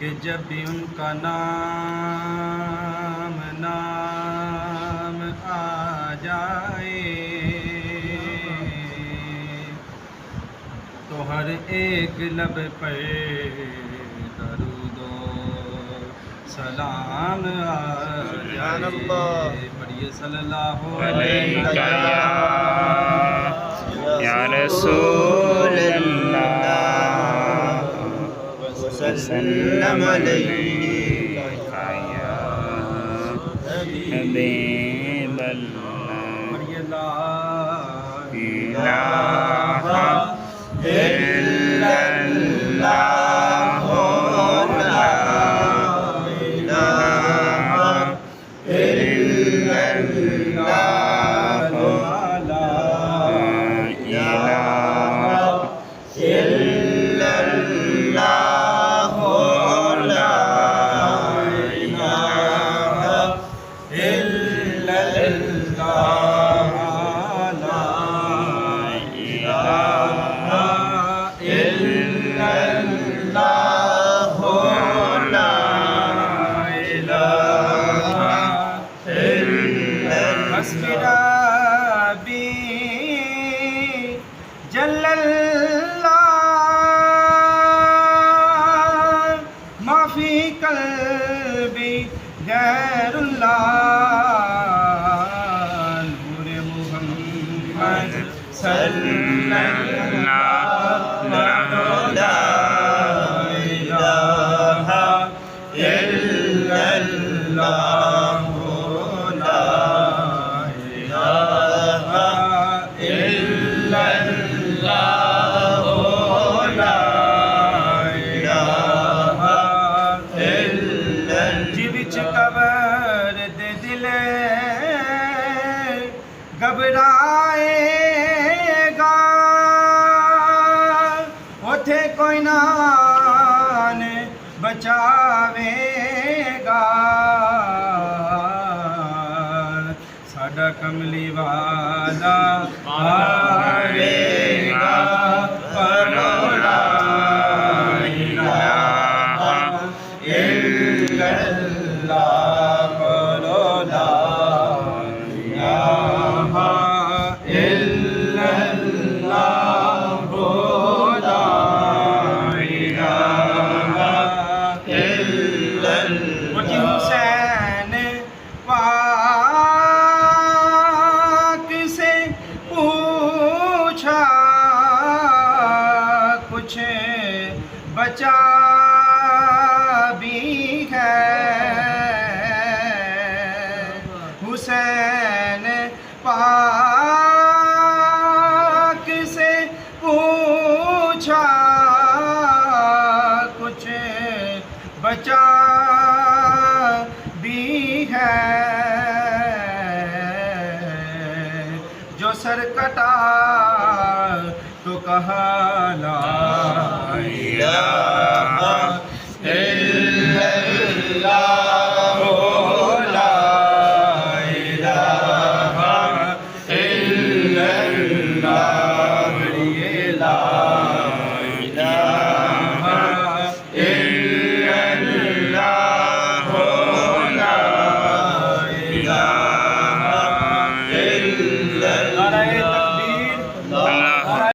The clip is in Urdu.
کہ جب بھی ان کا نام آ جائے تو ہر ایک لب پر درود و سلام آ جائے. پڑھیے صلی اللہ علیہ یا رسول اللہ وسلم علیکہ یا حبیب اللہ. پڑھیے لا الہ الا اللہ لا الہ الا اللہ لا الہ الا اللہ لا الہ الا اللہ حسبی ربی جل اللہ ما فی قلبی غیر اللہ نور محمد صلی اللہ لا الہ الا اللہ قبر دے دلے گھبرائے گا اوتھے کوئی نان بچاوے گا ساڈا کملی والا آوے گا پرولا حسین پاک سے پوچھا کچھ بچا بھی ہے حسین پاک سے پوچھا کچھ بچا بھی ہے جو سر کٹا تو کہا لا الہ